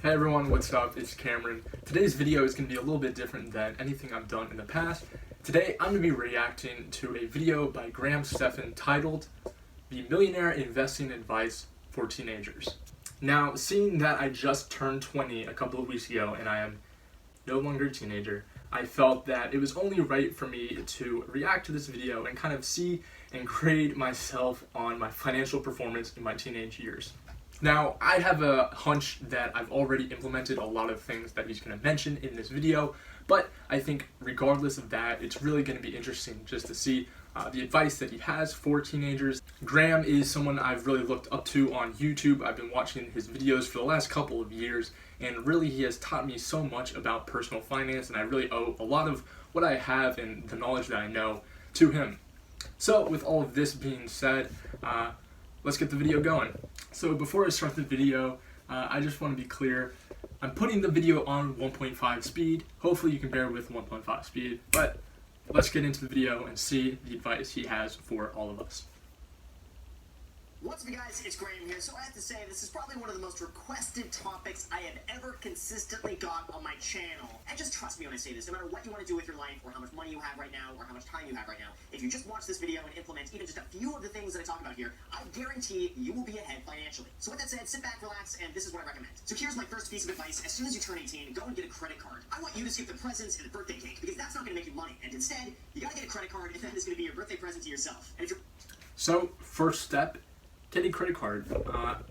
Hey everyone, what's up? It's Cameron. Today's video is going to be a little bit different than anything I've done in the past. Today I'm going to be reacting to a video by Graham Stephan titled The Millionaire Investing Advice for Teenagers. Now, seeing that I just turned 20 a couple of weeks ago and I am no longer a teenager, I felt that it was only right for me to react to this video and kind of see and grade myself on my financial performance in my teenage years. Now, I have a hunch that I've already implemented a lot of things that he's going to mention in this video, but I think regardless of that, it's really going to be interesting just to see the advice that he has for teenagers. Graham is someone I've really looked up to on YouTube. I've been watching his videos for the last couple of years, and really he has taught me so much about personal finance, and I really owe a lot of what I have and the knowledge that I know to him. So with all of this being said, let's get the video going. So before I start the video, I just want to be clear. I'm putting the video on 1.5 speed. Hopefully you can bear with 1.5 speed, but let's get into the video and see the advice he has for all of us. What's up, guys? It's Graham here. So I have to say, this is probably one of the most requested topics I have ever consistently got on my channel. And just trust me when I say this, no matter what you want to do with your life, or how much money you have right now, or how much time you have right now, if you just watch this video and implement even just a few of the things that I talk about here, I guarantee you will be ahead financially. So with that said, sit back, relax, and this is what I recommend. So here's my first piece of advice. As soon as you turn 18, go and get a credit card. I want you to skip the presents and the birthday cake, because that's not going to make you money. And instead, you got to get a credit card, and that is going to be your birthday present to yourself. And if you're... So, first step, get a credit card.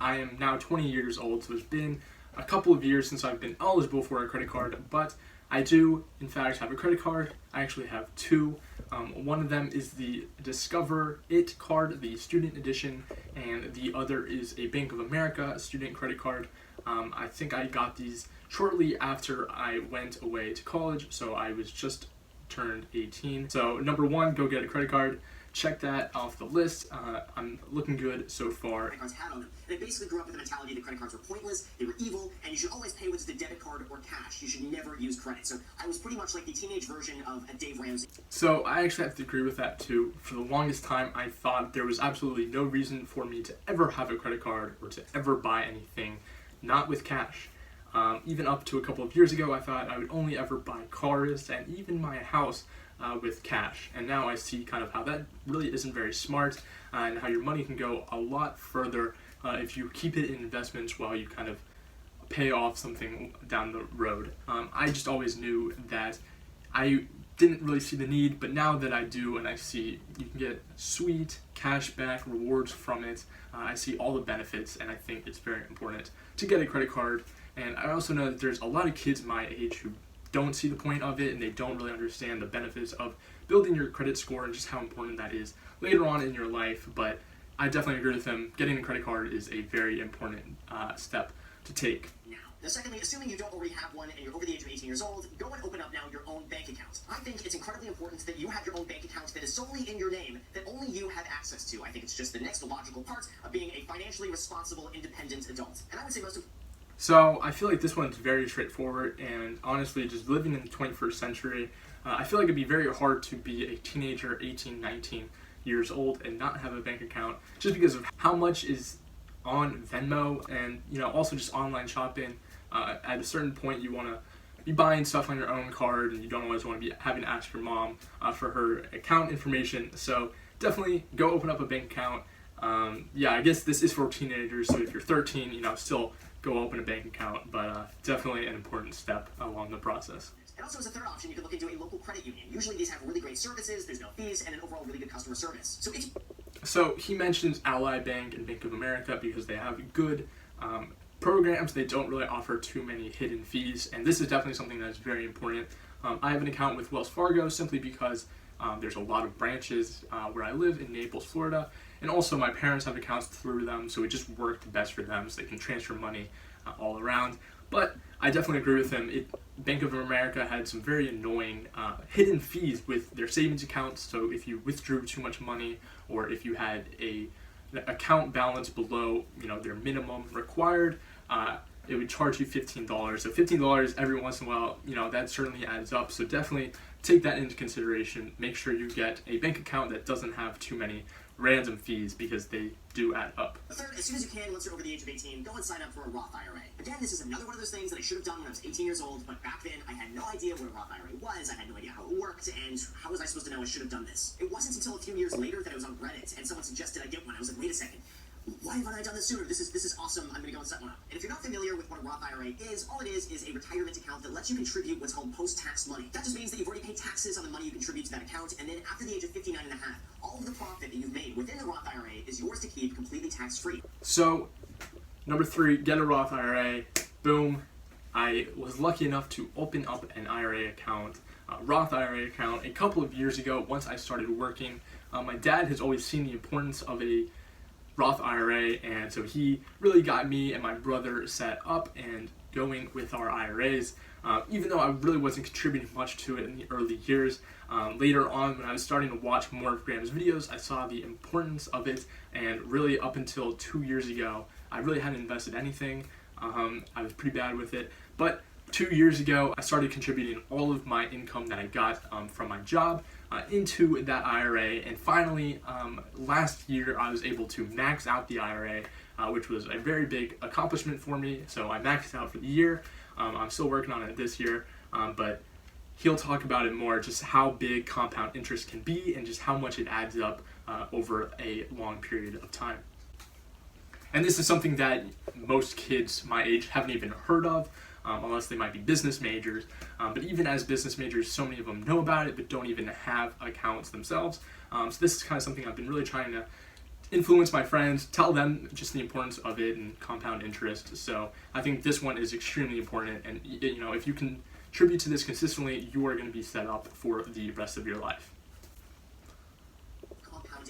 I am now 20 years old, so it's been a couple of years since I've been eligible for a credit card, but I do, in fact, have a credit card. I actually have two. One of them is the Discover It card, the student edition, and the other is a Bank of America student credit card. I think I got these shortly after I went away to college, so I was just turned 18. So number one, go get a credit card. Check that off the list. I'm looking good so far. Credit cards had on them. And I basically grew up with the mentality that credit cards were pointless, they were evil, and you should always pay with just a debit card or cash. You should never use credit. So I was pretty much like the teenage version of a Dave Ramsey. So I actually have to agree with that too. For the longest time, I thought there was absolutely no reason for me to ever have a credit card or to ever buy anything, not with cash. Even up to a couple of years ago, I thought I would only ever buy cars and even my house with cash. And now I see kind of how that really isn't very smart, and how your money can go a lot further if you keep it in investments while you kind of pay off something down the road. I just always knew that I didn't really see the need, but now that I do and I see you can get sweet cash back rewards from it, I see all the benefits, and I think it's very important to get a credit card. And I also know that there's a lot of kids my age who don't see the point of it, and they don't really understand the benefits of building your credit score and just how important that is later on in your life. But I definitely agree with him. Getting a credit card is a very important step to take. Now, secondly, assuming you don't already have one and you're over the age of 18 years old, go and open up now your own bank account. I think it's incredibly important that you have your own bank account that is solely in your name, that only you have access to. I think it's just the next logical part of being a financially responsible, independent adult. And I would say most of... So I feel like this one's very straightforward, and honestly, just living in the 21st century, I feel like it'd be very hard to be a teenager, 18, 19 years old, and not have a bank account, just because of how much is on Venmo, and also just online shopping. At a certain point, you want to be buying stuff on your own card, and you don't always want to be having to ask your mom for her account information. So definitely go open up a bank account. Yeah, I guess this is for teenagers, so if you're 13, still go open a bank account, but definitely an important step along the process. And also, as a third option, you can look into a local credit union. Usually these have really great services, there's no fees, and an overall really good customer service. So he mentions Ally Bank and Bank of America because they have good programs. They don't really offer too many hidden fees, and this is definitely something that's very important. I have an account with Wells Fargo simply because there's a lot of branches where I live in Naples, Florida, and also my parents have accounts through them, so it just worked best for them, so they can transfer money all around. But I definitely agree with him. Bank of America had some very annoying hidden fees with their savings accounts, so if you withdrew too much money, or if you had an account balance below their minimum required, it would charge you $15. So $15 every once in a while, that certainly adds up. So definitely take that into consideration. Make sure you get a bank account that doesn't have too many random fees because they do add up. Third, as soon as you can, once you're over the age of 18, go and sign up for a Roth IRA. Again, this is another one of those things that I should have done when I was 18 years old, but back then I had no idea what a Roth IRA was, I had no idea how it worked, and how was I supposed to know I should have done this? It wasn't until a few years later that I was on Reddit and someone suggested I get one. I was like, wait a second. Why haven't I done this sooner? This is awesome. I'm going to go and set one up. And if you're not familiar with what a Roth IRA is, all it is a retirement account that lets you contribute what's called post-tax money. That just means that you've already paid taxes on the money you contribute to that account, and then after the age of 59 and a half, all of the profit that you've made within the Roth IRA is yours to keep completely tax-free. So, number 3, get a Roth IRA. Boom. I was lucky enough to open up an IRA account, a Roth IRA account, a couple of years ago once I started working. My dad has always seen the importance of a Roth IRA, and so he really got me and my brother set up and going with our IRAs. Even though I really wasn't contributing much to it in the early years, later on when I was starting to watch more of Graham's videos, I saw the importance of it, and really up until 2 years ago, I really hadn't invested anything. I was pretty bad with it, but 2 years ago, I started contributing all of my income that I got from my job into that IRA, and finally, last year, I was able to max out the IRA, which was a very big accomplishment for me, so I maxed out for the year. I'm still working on it this year, but he'll talk about it more, just how big compound interest can be and just how much it adds up over a long period of time. And this is something that most kids my age haven't even heard of, unless they might be business majors. But even as business majors, so many of them know about it, but don't even have accounts themselves. So this is kind of something I've been really trying to influence my friends, tell them just the importance of it and compound interest. So I think this one is extremely important, and you know, if you can contribute to this consistently, you are going to be set up for the rest of your life.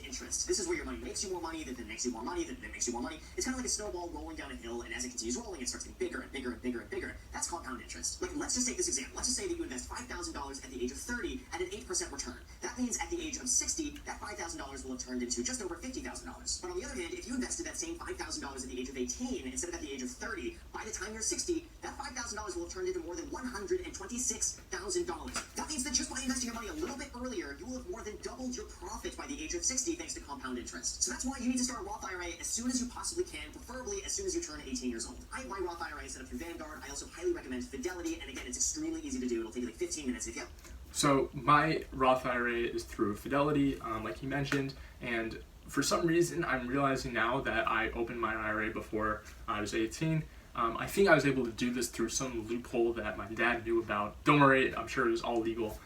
Interest. This is where your money makes you more money, then makes you more money, then makes you more money. It's kind of like a snowball rolling down a hill, and as it continues rolling, it starts getting bigger and bigger and bigger and bigger. That's compound interest. Like, let's just take this example. Let's just say that you invest $5,000 at the age of 30 at an 8% return. That means at the age of 60, that $5,000 will have turned into just over $50,000. But on the other hand, if you invested that same $5,000 at the age of 18 instead of at the age of 30, by the time you're 60, that $5,000 will have turned into more than $126,000. That means that just by investing your money a little bit earlier, you will have more than doubled your profit by the age of 60 thanks to compound interest. So that's why you need to start a Roth IRA as soon as you possibly can, preferably as soon as you turn 18 years old. I have my Roth IRA set up through Vanguard. I also highly recommend Fidelity, and again, it's extremely easy to do. It'll take you like 15 minutes if you. So my Roth IRA is through Fidelity, like he mentioned, and for some reason I'm realizing now that I opened my IRA before I was 18. I think I was able to do this through some loophole that my dad knew about. Don't worry, I'm sure it was all legal,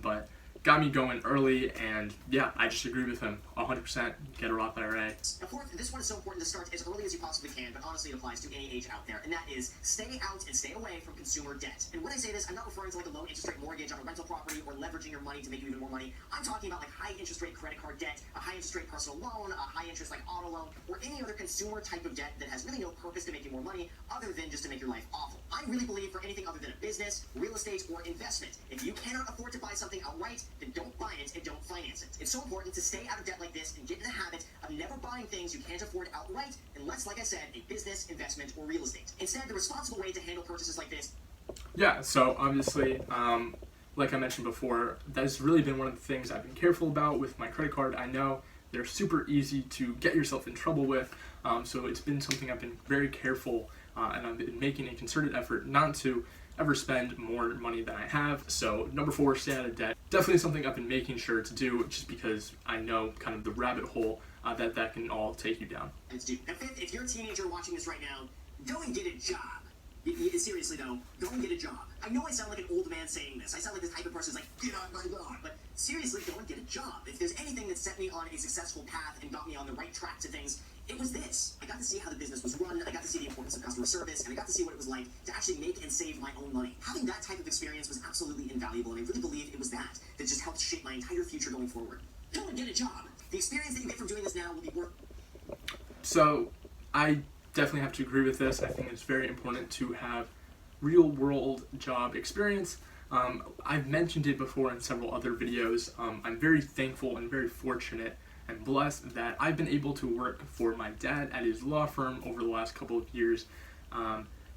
but got me going early, and yeah, I just agree with him 100%. Get a Roth IRA. Now, fourth, this one is so important to start as early as you possibly can, but honestly, it applies to any age out there, and that is stay out and stay away from consumer debt. And when I say this, I'm not referring to like a low interest rate mortgage on a rental property or leveraging your money to make you even more money. I'm talking about like high interest rate credit card debt, a high interest rate personal loan, a high interest like auto loan, or any other consumer type of debt that has really no purpose to make you more money other than just to make your life awful. I really believe for anything other than a business, real estate, or investment, if you cannot afford to buy something outright, then don't buy it and don't finance it. It's so important to stay out of debt like this and get in the habit of never buying things you can't afford outright unless, like I said, a business, investment, or real estate. Instead, the responsible way to handle purchases like this. Yeah, so obviously, like I mentioned before, that's really been one of the things I've been careful about with my credit card. I know they're super easy to get yourself in trouble with, so it's been something I've been very careful, and I've been making a concerted effort not to ever spend more money than I have. So number 4, stay out of debt. Definitely something I've been making sure to do, just because I know kind of the rabbit hole that can all take you down. And fifth, if you're a teenager watching this right now, go and get a job. Seriously though, go and get a job. I know I sound like an old man saying this. I sound like the type of person who's like, get on my lawn. But seriously, go and get a job. If there's anything that set me on a successful path and got me on the right track to things, it was this. I got to see how the business was run, I got to see the importance of customer service, and I got to see what it was like to actually make and save my own money. Having that type of experience was absolutely invaluable, and I really believe it was that just helped shape my entire future going forward. Go and get a job. The experience that you get from doing this now will be worth. So I definitely have to agree with this. I think it's very important to have real world job experience. I've mentioned it before in several other videos. I'm very thankful and very fortunate and blessed that I've been able to work for my dad at his law firm over the last couple of years.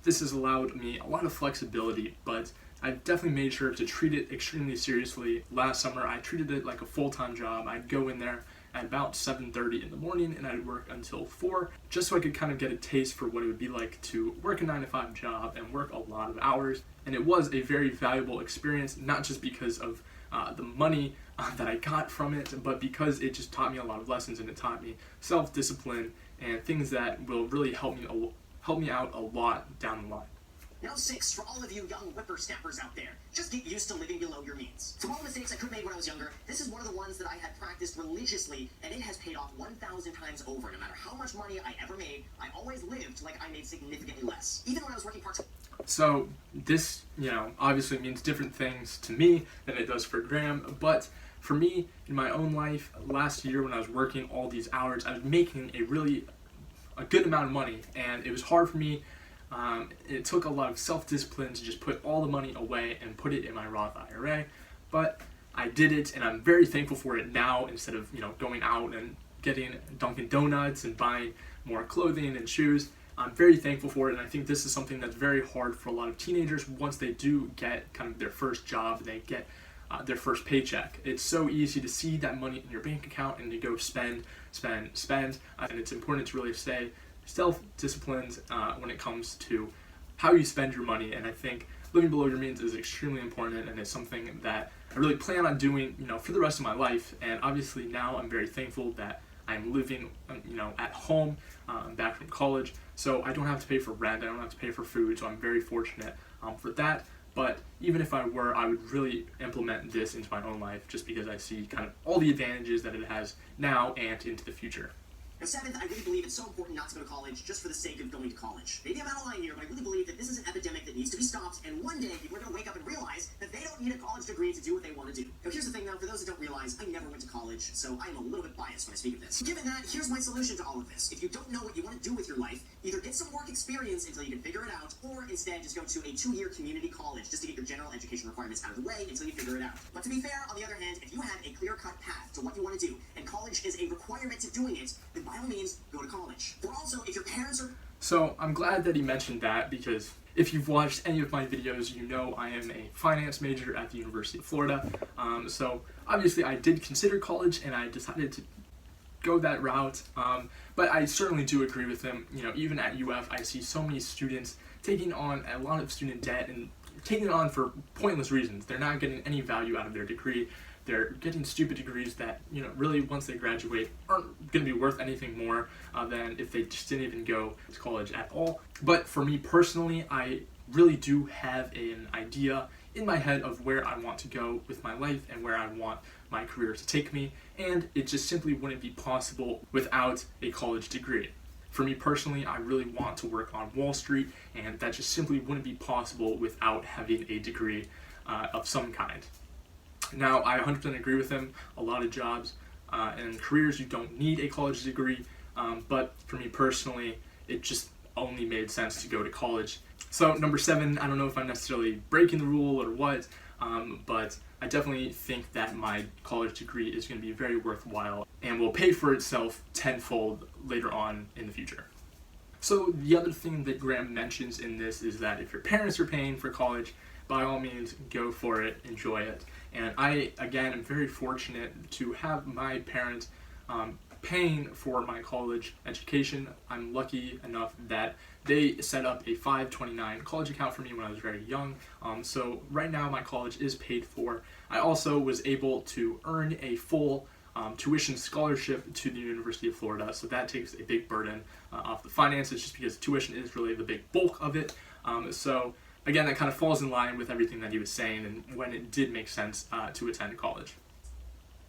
This has allowed me a lot of flexibility, but I've definitely made sure to treat it extremely seriously. Last summer, I treated it like a full-time job. I'd go in there at about 7:30 in the morning, and I'd work until 4, just so I could kind of get a taste for what it would be like to work a 9-to-5 job and work a lot of hours. And it was a very valuable experience, not just because of the money that I got from it, but because it just taught me a lot of lessons, and it taught me self-discipline and things that will really help me out a lot down the line. Now 6, for all of you young whippersnappers out there, just get used to living below your means. From all the mistakes I could have made when I was younger, this is one of the ones that I had practiced religiously, and it has paid off 1,000 times over. No matter how much money I ever made, I always lived like I made significantly less. Even when I was working part-time. So this, obviously means different things to me than it does for Graham, but for me, in my own life, last year when I was working all these hours, I was making a good amount of money, and it was hard for me. It took a lot of self-discipline to just put all the money away and put it in my Roth IRA, but I did it, and I'm very thankful for it now, instead of going out and getting Dunkin' Donuts and buying more clothing and shoes. I'm very thankful for it, and I think this is something that's very hard for a lot of teenagers once they do get kind of their first job, they get their first paycheck. It's so easy to see that money in your bank account and to go spend, and it's important to really stay self-disciplined when it comes to how you spend your money. And I think living below your means is extremely important, and it's something that I really plan on doing for the rest of my life. And obviously now I'm very thankful that I'm living at home, back from college, so I don't have to pay for rent, I don't have to pay for food, so I'm very fortunate for that. But even if I were, I would really implement this into my own life, just because I see kind of all the advantages that it has now and into the future. And 7th, I really believe it's so important not to go to college just for the sake of going to college. Maybe I'm out of line here, but I really believe that this is an epidemic that needs to be stopped, and one day people are going to wake up and realize that they don't need a college degree to do what they want to do. Now here's the thing, though, for those that don't realize, I never went to college, so I'm a little bit biased when I speak of this. Given that, here's my solution to all of this. If you don't know what you want to do with your life, either get some work experience until you can figure it out, or instead just go to a 2-year community college just to get your general education requirements out of the way until you figure it out. But to be fair, on the other hand, if you have a clear-cut path to what you want to do, and college is a requirement to doing it, then by all means, go to college. But also, if your parents are... So I'm glad that he mentioned that, because if you've watched any of my videos, you know I am a finance major at the University of Florida. So obviously I did consider college, and I decided to go that route. But I certainly do agree with him. Even at UF, I see so many students taking on a lot of student debt and taking it on for pointless reasons. They're not getting any value out of their degree. They're getting stupid degrees that, really once they graduate aren't going to be worth anything more than if they just didn't even go to college at all. But for me personally, I really do have an idea in my head of where I want to go with my life and where I want my career to take me, and it just simply wouldn't be possible without a college degree. For me personally, I really want to work on Wall Street, and that just simply wouldn't be possible without having a degree of some kind. Now, I 100% agree with him. A lot of jobs and careers, you don't need a college degree, but for me personally, it just only made sense to go to college. So number 7, I don't know if I'm necessarily breaking the rule or what, but I definitely think that my college degree is going to be very worthwhile and will pay for itself tenfold later on in the future. So the other thing that Graham mentions in this is that if your parents are paying for college, by all means, go for it, enjoy it. And I, again, am very fortunate to have my parents paying for my college education. I'm lucky enough that they set up a 529 college account for me when I was very young. So right now my college is paid for. I also was able to earn a full tuition scholarship to the University of Florida, so that takes a big burden off the finances, just because tuition is really the big bulk of it. So again, that kind of falls in line with everything that he was saying and when it did make sense to attend college.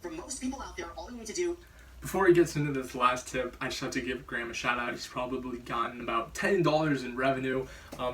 For most people out there, all you need to do... Before he gets into this last tip, I just have to give Graham a shout out. He's probably gotten about $10 in revenue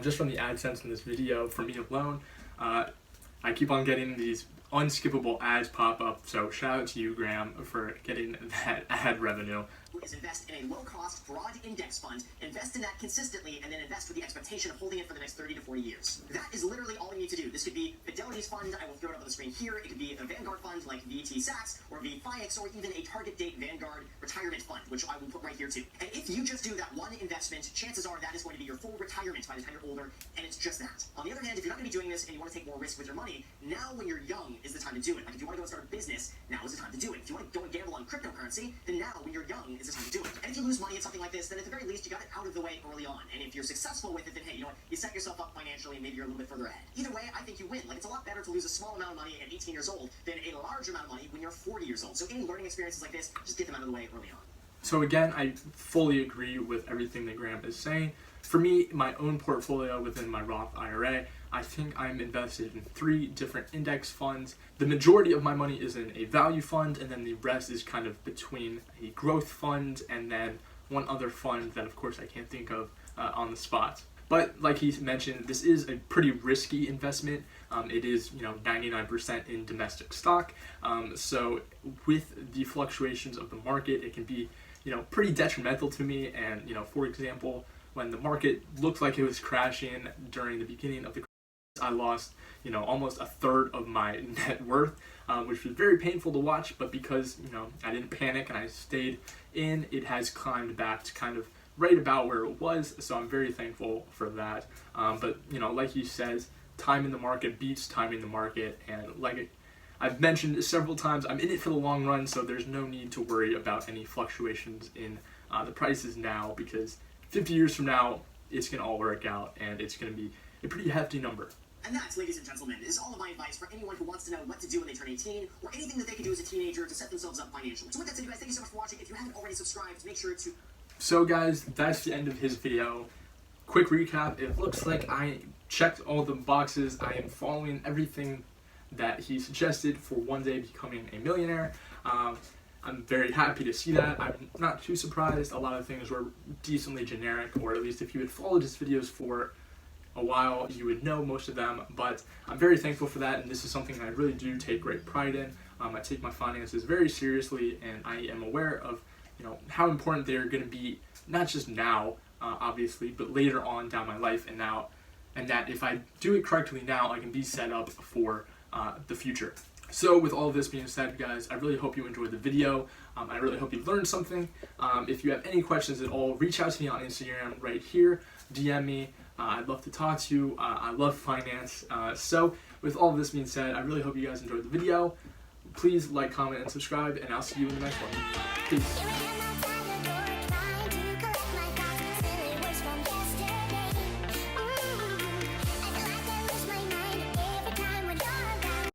just from the AdSense in this video for me alone. I keep on getting these unskippable ads pop up, so shout out to you, Graham, for getting that ad revenue. do is invest in a low-cost, broad index fund, invest in that consistently, and then invest with the expectation of holding it for the next 30 to 40 years. That is literally all you need to do. This could be Fidelity's fund. I will throw it up on the screen here. It could be a Vanguard fund like VT Sats or VFIX, or even a target date Vanguard retirement fund, which I will put right here too. And if you just do that one investment, chances are that is going to be your full retirement by the time you're older, and it's just that. On the other hand, if you're not going to be doing this and you want to take more risk with your money, now when you're young is the time to do it. Like if you want to go and start a business, now is the time to do it. If you want to go and gamble on cryptocurrency, then now when you're young is the time to do it. And if you lose money at something like this, then at the very least you got it out of the way early on. And if you're successful with it, then hey, you know what? You set yourself up financially and maybe you're a little bit further ahead. Either way, I think you win. Like it's a lot better to lose a small amount of money at 18 years old than a large amount of money when you're 40 years old. So any learning experiences like this, just get them out of the way early on. So again, I fully agree with everything that Graham is saying. For me, my own portfolio within my Roth IRA, I think I'm invested in 3 different index funds. The majority of my money is in a value fund, and then the rest is kind of between a growth fund and then one other fund that of course I can't think of on the spot. But like he mentioned, this is a pretty risky investment. It is, 99% in domestic stock. So with the fluctuations of the market, it can be, pretty detrimental to me. And, for example, when the market looked like it was crashing during the beginning of the crisis, I lost, almost a third of my net worth, which was very painful to watch. But because, I didn't panic and I stayed in, it has climbed back to kind of right about where it was, so I'm very thankful for that. But like he says, time in the market beats time in the market, and like I've mentioned several times, I'm in it for the long run, so there's no need to worry about any fluctuations in the prices now, because 50 years from now, it's going to all work out, and it's going to be a pretty hefty number. And that, ladies and gentlemen, is all of my advice for anyone who wants to know what to do when they turn 18, or anything that they can do as a teenager to set themselves up financially. So with that said, you guys, thank you so much for watching. If you haven't already subscribed, make sure to... So guys, that's the end of his video. Quick recap, it looks like I checked all the boxes. I am following everything that he suggested for one day becoming a millionaire. I'm very happy to see that. I'm not too surprised. A lot of things were decently generic, or at least if you had followed his videos for a while, you would know most of them. But I'm very thankful for that, and this is something I really do take great pride in. I take my finances very seriously, and I am aware of how important they're going to be, not just now, obviously, but later on down my life, and that if I do it correctly now, I can be set up for the future. So with all of this being said, guys, I really hope you enjoyed the video. I really hope you learned something. If you have any questions at all, reach out to me on Instagram right here. DM me. I'd love to talk to you. I love finance. So with all of this being said, I really hope you guys enjoyed the video. Please like, comment, and subscribe, and I'll see you in the next one. Peace.